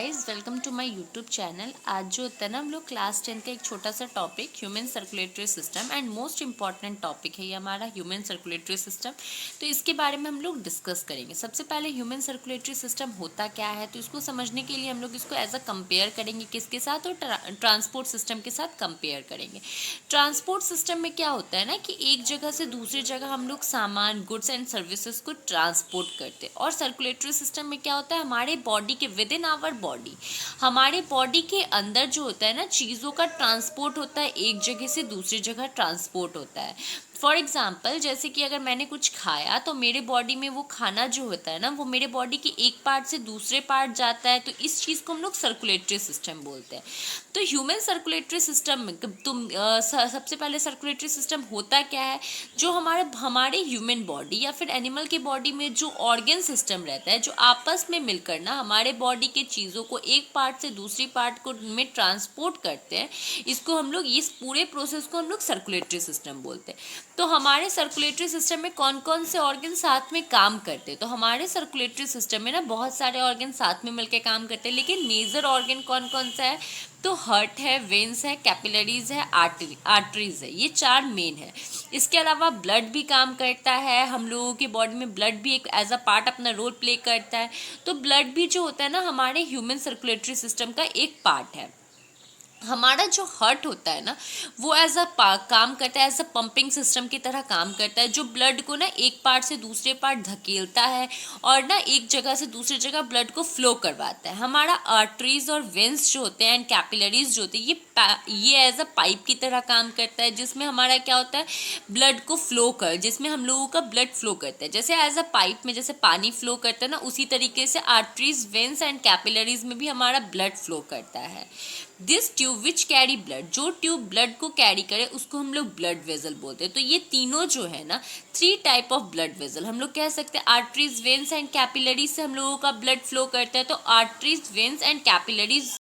Guys, welcome to my YouTube channel. आज जो होता है ना, हम लोग क्लास 10 का एक छोटा सा topic human circulatory system and most important topic है ये हमारा ह्यूमन सर्कुलेटरी सिस्टम। तो इसके बारे में हम लोग डिस्कस करेंगे। सबसे पहले ह्यूमन सर्कुलेटरी सिस्टम होता क्या है, तो इसको समझने के लिए हम लोग इसको एज अ कंपेयर करेंगे किसके साथ, और ट्रांसपोर्ट सिस्टम के साथ कंपेयर करेंगे। ट्रांसपोर्ट सिस्टम में क्या होता है ना कि एक जगह से दूसरी जगह हम लोग सामान, गुड्स एंड सर्विसेज को ट्रांसपोर्ट करते हैं। और सर्कुलेटरी सिस्टम में क्या होता है, हमारे बॉडी के विद इन आवर बॉडी, हमारे बॉडी के अंदर जो होता है ना, चीज़ों का ट्रांसपोर्ट होता है, एक जगह से दूसरी जगह ट्रांसपोर्ट होता है। फॉर एग्जाम्पल, जैसे कि अगर मैंने कुछ खाया तो मेरे बॉडी में वो खाना जो होता है ना, वो मेरे बॉडी के एक पार्ट से दूसरे पार्ट जाता है, तो इस चीज़ को हम लोग सर्कुलेटरी सिस्टम बोलते हैं। तो ह्यूमन सर्कुलेटरी सिस्टम में सबसे पहले सर्कुलेटरी सिस्टम होता क्या है, जो हमारे ह्यूमन बॉडी या फिर एनिमल के बॉडी में जो ऑर्गन सिस्टम रहता है, जो आपस में मिलकर ना हमारे बॉडी के चीज़ों को एक पार्ट से दूसरी पार्ट को में ट्रांसपोर्ट करते हैं, इसको हम लोग, इस पूरे प्रोसेस को हम लोग सर्कुलेटरी सिस्टम बोलते हैं। तो हमारे सर्कुलेटरी सिस्टम में कौन कौन से ऑर्गन साथ में काम करते हैं, तो हमारे सर्कुलेटरी सिस्टम में ना बहुत सारे ऑर्गन साथ में मिलकर काम करते हैं, लेकिन मेजर ऑर्गन कौन कौन सा है, तो हार्ट है, वेन्स है, कैपिलरीज है, आर्टरीज है, ये चार मेन है। इसके अलावा ब्लड भी काम करता है, हम लोगों की बॉडी में ब्लड भी एक एज अ पार्ट अपना रोल प्ले करता है। तो ब्लड भी जो होता है ना, हमारे ह्यूमन सर्कुलेटरी सिस्टम का एक पार्ट है। हमारा जो हार्ट होता है ना, वो एज अ काम करता है, एज अ पंपिंग सिस्टम की तरह काम करता है, जो ब्लड को ना एक पार्ट से दूसरे पार्ट धकेलता है और ना एक जगह से दूसरी जगह ब्लड को फ्लो करवाता है। हमारा आर्टरीज और वेंस जो होते हैं एंड कैपिलरीज जो होते हैं, ये एज अ पाइप की तरह काम करता है, जिसमें हमारा क्या होता है, ब्लड को फ्लो जिसमें हम लोगों का ब्लड फ्लो करता है। जैसे एज अ पाइप में जैसे पानी फ्लो करता है ना, उसी तरीके से आर्टरीज, वेंस एंड कैपिलरीज में भी हमारा ब्लड फ्लो करता है। This tube which carry blood, जो ट्यूब ब्लड को कैरी करे उसको हम लोग ब्लड वेजल बोलते हैं। तो ये तीनों जो है ना, 3 टाइप ऑफ ब्लड वेजल हम लोग कह सकते हैं। आर्टरीज, वेन्स एंड कैपिलरीज से हम लोगों का ब्लड फ्लो करता है। तो आर्टरीज, वेन्स एंड कैपिलरीज,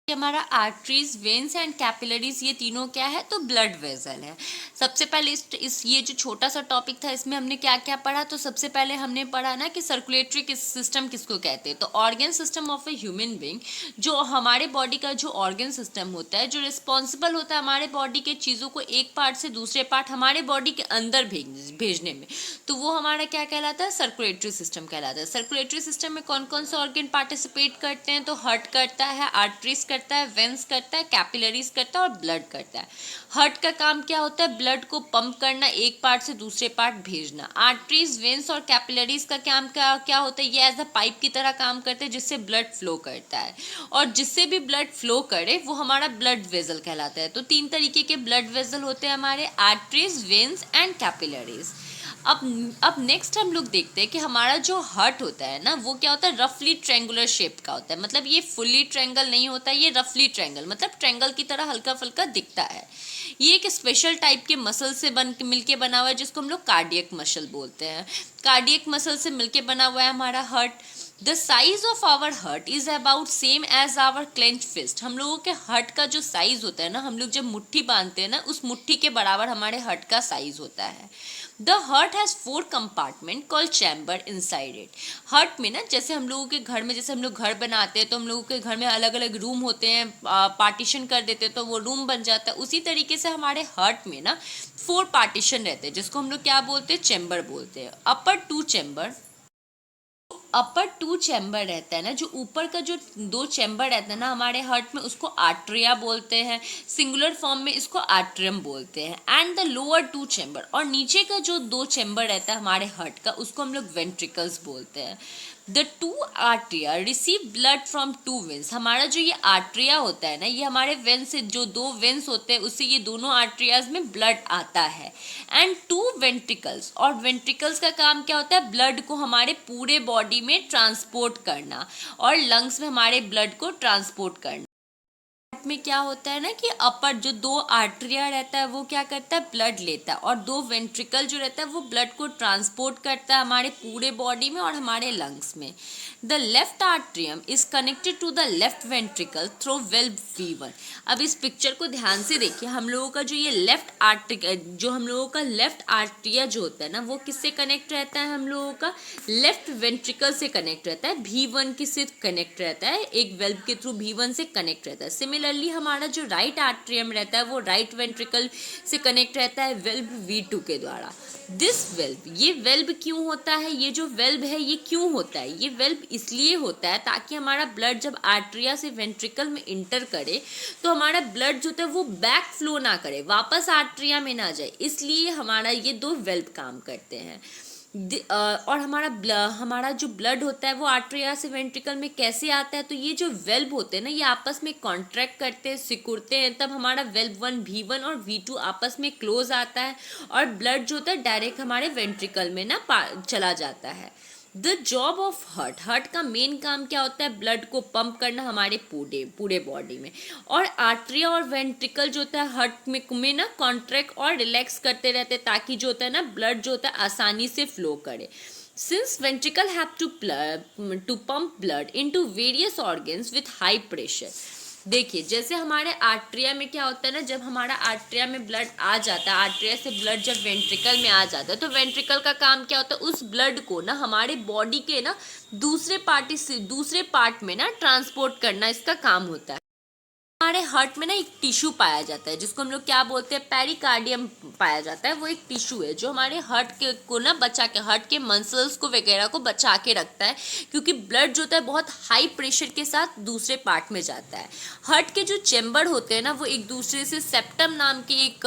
हमारा आर्टरीज, वेन्स एंड कैपिलरीज, ये तीनों क्या है, तो ब्लड वेजल है। सबसे पहले इस ये जो छोटा सा टॉपिक था, इसमें हमने क्या क्या पढ़ा, तो सबसे पहले हमने पढ़ा ना कि सर्कुलेटरी सिस्टम किसको कहते हैं, तो organ system of a human being, जो हमारे बॉडी का जो ऑर्गन सिस्टम होता है, जो रिस्पॉन्सिबल होता है हमारे बॉडी के चीज़ों को एक पार्ट से दूसरे पार्ट हमारे बॉडी के अंदर भेजने में, तो वो हमारा क्या कहलाता है, सर्कुलेटरी सिस्टम कहलाता है। सर्कुलेटरी सिस्टम में कौन कौन से ऑर्गन पार्टिसिपेट करते हैं, तो हार्ट करता है, आर्टरीज करता है, वेंस करता है, कैपिलरीज करता है और ब्लड करता है। हार्ट का काम क्या होता है, ब्लड को पंप करना, एक पार्ट से दूसरे पार्ट भेजना। आर्टरीज, वेंस और कैपिलरीज का काम क्या होता है, ये एज अ पाइप की तरह काम करते हैं, जिससे ब्लड फ्लो करता है, और जिससे भी ब्लड फ्लो करे वो हमारा ब्लड वेजल कहलाता है। तो 3 तरीके के ब्लड वेजल होते हैं हमारे, आर्टरीज, वेंस एंड कैपिलरीज। अब नेक्स्ट हम लोग देखते हैं कि हमारा जो हार्ट होता है ना, वो क्या होता है, रफली ट्रायंगुलर शेप का होता है। मतलब ये फुल्ली ट्रायंगल नहीं होता, ये रफली ट्रायंगल, मतलब ट्रायंगल की तरह हल्का फुल्का दिखता है। ये एक स्पेशल टाइप के मसल से मिलके बना हुआ है, जिसको हम लोग कार्डियक मसल बोलते हैं। कार्डियक मसल से मिलके बना हुआ है हमारा heart. The size of our heart is about same as our clench fist. हम लोगों के हार्ट का जो साइज होता है ना, हम लोग जब मुट्ठी बांधते हैं ना, उस मुट्ठी के बराबर हमारे हार्ट का साइज होता है। The heart has 4 compartment called chamber inside it. Heart में ना, जैसे हम लोगों के घर में, जैसे हम लोग घर बनाते हैं तो हम लोगों के घर में अलग अलग रूम होते हैं, पार्टीशन कर देते हैं तो वो रूम बन जाता है। उसी तरीके से हमारे हार्ट में ना 4 पार्टीशन रहते हैं, जिसको हम लोग क्या बोलते हैं, चैम्बर बोलते हैं। अपर 2 चैम्बर रहता है ना, जो ऊपर का जो 2 चैम्बर रहता है ना हमारे हार्ट में, उसको आर्ट्रिया बोलते हैं, सिंगुलर फॉर्म में इसको आर्ट्रियम बोलते हैं। एंड द लोअर 2 चैम्बर, और नीचे का जो 2 चैम्बर रहता है हमारे हार्ट का, उसको हम लोग वेंट्रिकल्स बोलते हैं। The 2 atria receive blood from 2 veins. हमारा जो ये आर्ट्रिया होता है ना, ये हमारे वेन्स से, जो 2 वेन्स होते हैं उससे ये दोनों आर्ट्रियाज में ब्लड आता है। एंड 2 वेंट्रिकल्स, और वेंट्रिकल्स का काम क्या होता है, ब्लड को हमारे पूरे बॉडी में ट्रांसपोर्ट करना, और लंग्स में हमारे ब्लड को ट्रांसपोर्ट करना। में क्या होता है ना कि अपर जो दो आर्टरिया रहता है वो क्या करता है, ब्लड लेता है, और दो वेंट्रिकल जो रहता है वो ब्लड को ट्रांसपोर्ट करता है हमारे पूरे बॉडी में और हमारे लंग्स में। The left atrium is connected to the left ventricle through valve V1। अब इस पिक्चर को ध्यान से देखिए, हम लोगों का जो ये लेफ्ट आर्ट्रिया, जो हम लोगों का लेफ्ट आर्ट्रिया जो होता है ना वो किससे कनेक्ट रहता है, हम लोगों का लेफ्ट वेंट्रिकल से कनेक्ट रहता है, V1 के से कनेक्ट रहता है, एक वेल्व के थ्रू V1 से कनेक्ट रहता है। सिमिलरली हमारा जो राइट आर्ट्रियम रहता है वो राइट वेंट्रिकल से कनेक्ट रहता है वेल्व V2 के द्वारा। दिस वेल्व, ये वेल्व क्यों होता है, ये जो वेल्व है ये क्यों होता है, ये वेल्व इसलिए होता है ताकि हमारा ब्लड जब आर्ट्रिया से वेंट्रिकल में इंटर करे तो हमारा ब्लड जो होता है वो बैक फ्लो ना करे, वापस आर्ट्रिया में ना जाए, इसलिए हमारा ये दो वेल्व काम करते हैं। और हमारा जो ब्लड होता है वो आर्ट्रिया से वेंट्रिकल में कैसे आता है, तो ये जो वेल्व होते हैं ना ये आपस में कॉन्ट्रैक्ट करते हैं, सिकुड़ते हैं, तब हमारा वेल्व 1 V1 और V2 आपस में क्लोज आता है और ब्लड जो होता है डायरेक्ट हमारे वेंट्रिकल में ना चला जाता है। द जॉब ऑफ हार्ट का मेन काम क्या होता है, ब्लड को पंप करना हमारे पूरे बॉडी में, और आर्ट्रिया और वेंट्रिकल जो होता है हार्ट में ना कॉन्ट्रैक्ट और रिलैक्स करते रहते हैं ताकि जो होता है ना ब्लड जो होता है आसानी से फ्लो करे। Since ventricle have to pump blood into various organs with high pressure. देखिए जैसे हमारे आर्ट्रिया में क्या होता है ना, जब हमारा आर्ट्रिया में ब्लड आ जाता है, आर्ट्रिया से ब्लड जब वेंट्रिकल में आ जाता है तो वेंट्रिकल का काम क्या होता है, उस ब्लड को ना हमारे बॉडी के ना दूसरे पार्ट में ना ट्रांसपोर्ट करना इसका काम होता है। हमारे हार्ट में ना एक टिश्यू पाया जाता है जिसको हम लोग क्या बोलते हैं, पेरिकार्डियम पाया जाता है। वो एक टिश्यू है जो हमारे हार्ट के को ना बचा के, हार्ट के मसल्स को वगैरह को बचा के रखता है, क्योंकि ब्लड जो होता है बहुत हाई प्रेशर के साथ दूसरे पार्ट में जाता है। हार्ट के जो चेम्बर होते हैं ना वो एक दूसरे से सेप्टम नाम की एक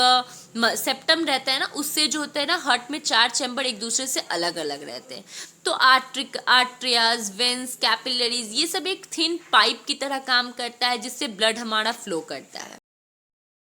सेप्टम रहता है ना, उससे जो होता है ना हार्ट में 4 चेम्बर एक दूसरे से अलग अलग रहते हैं। तो आर्ट्रियाज, वेंस, कैपिलरीज ये सब एक थिन पाइप की तरह काम करता है जिससे ब्लड हमारा फ्लो करता है।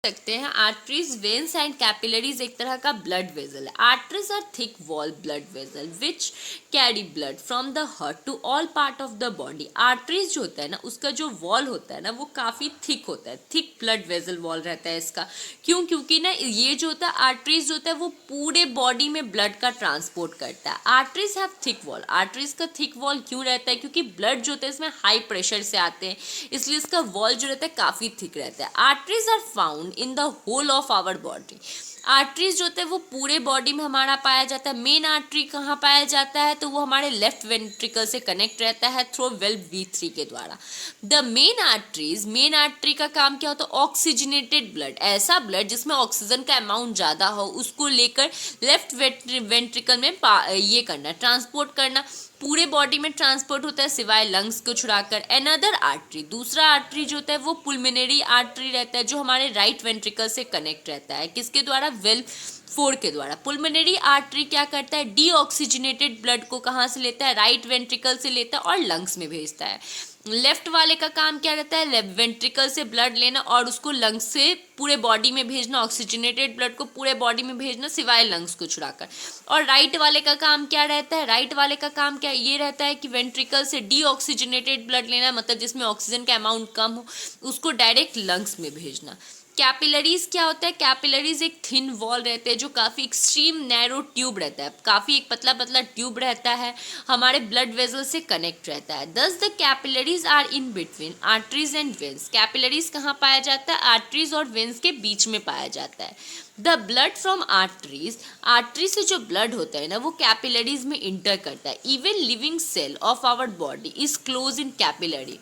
सकते हैं आर्टरीज, वेन्स एंड कैपिलरीज एक तरह का ब्लड वेजल है। Arteries are thick wall blood vessel which carry blood from the heart to all part of the body. Arteries जो होता है ना उसका जो वॉल होता है ना वो काफ़ी थिक होता है, थिक ब्लड वेजल वॉल रहता है इसका। क्यों? क्योंकि ना ये जो होता है आर्टरीज जो होता है वो पूरे बॉडी में ब्लड का ट्रांसपोर्ट करता है। Arteries have thick wall. Arteries का थिक वॉल क्यों रहता है? क्योंकि ब्लड जो होता है इसमें हाई प्रेशर से आते हैं, इसलिए इसका वॉल जो रहता है काफ़ी थिक रहता है। Arteries are found in the whole of our body. Arteries जो होते हैं वो पूरे बॉडी में हमारा पाया जाता है। मेन आर्टरी कहाँ पाया जाता है? तो वो हमारे लेफ्ट वेंट्रिकल से कनेक्ट रहता है थ्रू वेल्व V3 के द्वारा। The main arteries, main artery का काम क्या होता है? ऑक्सीजनेटेड ब्लड, ऐसा ब्लड जिसमें ऑक्सीजन का अमाउंट ज़्यादा हो उसको लेकर लेफ्ट वेंट्रिकल में ये करना, ट्रांसपोर्ट करना। पूरे बॉडी में ट्रांसपोर्ट होता है सिवाय लंग्स को छुड़ाकर। अनदर आर्टरी, दूसरा आर्टरी जो होता है वो पुल्मोनरी आर्टरी रहता है जो हमारे राइट वेंट्रिकल से कनेक्ट रहता है। किसके द्वारा? वेल्व 4 के द्वारा। पुल्मोनरी आर्टरी क्या करता है? डीऑक्सीजनेटेड ब्लड को कहाँ से लेता है? राइट वेंट्रिकल से लेता है और लंग्स में भेजता है। लेफ्ट वाले का काम क्या रहता है? लेफ्ट वेंट्रिकल से ब्लड लेना और उसको लंग्स से पूरे बॉडी में भेजना, ऑक्सीजनेटेड ब्लड को पूरे बॉडी में भेजना सिवाय लंग्स को छुड़ाकर। और राइट वाले का काम क्या रहता है? राइट वाले का काम क्या ये रहता है कि वेंट्रिकल से डीऑक्सीजनेटेड ब्लड लेना, मतलब जिसमें ऑक्सीजन का अमाउंट कम हो, उसको डायरेक्ट लंग्स में भेजना। कैपिलरीज क्या होता है? कैपिलरीज एक थिन वॉल रहते हैं जो काफ़ी एक्सट्रीम नैरो ट्यूब रहता है, काफ़ी एक पतला पतला ट्यूब रहता है, हमारे ब्लड वेजल से कनेक्ट रहता है। Thus the capillaries are in between arteries and veins. Capillaries कहाँ पाया जाता है? आर्टरीज और वेन्स के बीच में पाया जाता है। The blood from arteries, artery से जो ब्लड होता है ना वो कैपिलरीज में इंटर करता है। Even living cell of our body is close in capillary.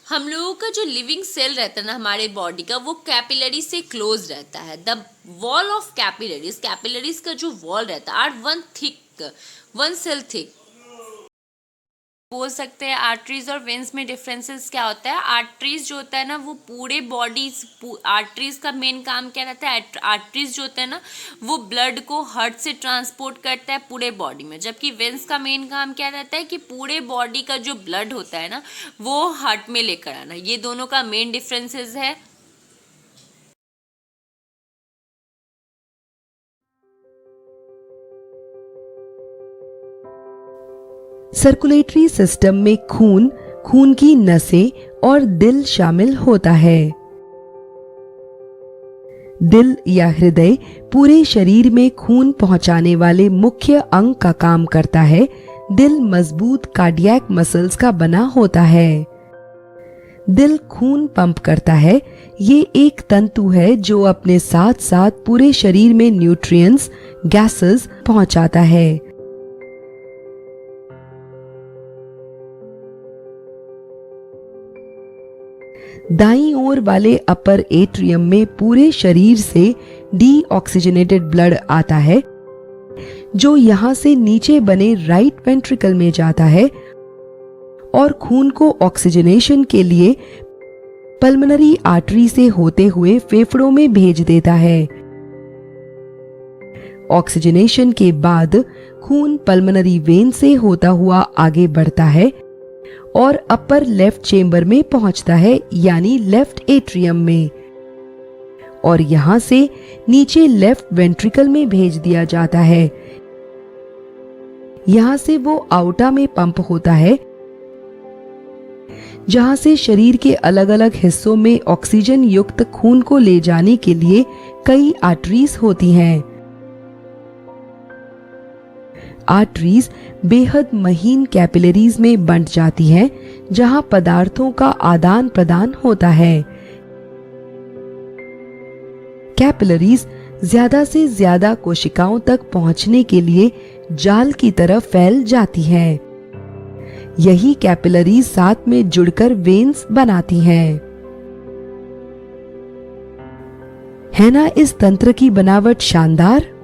हम लोगों का जो लिविंग सेल रहता है ना हमारे बॉडी का वो कैपिलरी से क्लोज रहता है। The wall of capillaries, capillaries का जो वॉल रहता है आर वन सेल थिक। बोल सकते हैं आर्टरीज और वेन्स में डिफरेंसेस क्या होता है। आर्टरीज जो होता है ना वो पूरे बॉडी, आर्टरीज का मेन काम क्या रहता है? आर्टरीज जो होता है ना वो ब्लड को हार्ट से ट्रांसपोर्ट करता है पूरे बॉडी में, जबकि वेन्स का मेन काम क्या रहता है कि पूरे बॉडी का जो ब्लड होता है ना वो हार्ट में लेकर आना। ये दोनों का मेन डिफरेंसेस है। सर्कुलेटरी सिस्टम में खून खून की नसें और दिल शामिल होता है। दिल या हृदय पूरे शरीर में खून पहुंचाने वाले मुख्य अंग का काम करता है। दिल मजबूत कार्डियक मसल्स का बना होता है। दिल खून पंप करता है। ये एक तंतु है जो अपने साथ साथ पूरे शरीर में न्यूट्रिएंट्स, गैसेस पहुंचाता है। दाईं ओर वाले अपर एट्रियम में पूरे शरीर से डीऑक्सीजनेटेड ब्लड आता है, जो यहां से नीचे बने राइट वेंट्रिकल में जाता है और खून को ऑक्सीजनेशन के लिए पल्मोनरी आर्टरी से होते हुए फेफड़ों में भेज देता है। ऑक्सीजनेशन के बाद खून पल्मोनरी वेन से होता हुआ आगे बढ़ता है और अपर लेफ्ट चेंबर में पहुंचता है, यानी लेफ्ट एट्रियम में, और यहां से नीचे लेफ्ट वेंट्रिकल में भेज दिया जाता है। यहां से वो आउटा में पंप होता है, जहां से शरीर के अलग अलग हिस्सों में ऑक्सीजन युक्त खून को ले जाने के लिए कई आर्टरीज होती हैं। आर्टरीज बेहद महीन कैपिलरीज में बंट जाती हैं, जहां पदार्थों का आदान प्रदान होता है। कैपिलरीज ज्यादा से ज्यादा कोशिकाओं तक पहुंचने के लिए जाल की तरह फैल जाती हैं। यही कैपिलरीज साथ में जुड़कर वेन्स बनाती हैं। है ना इस तंत्र की बनावट शानदार?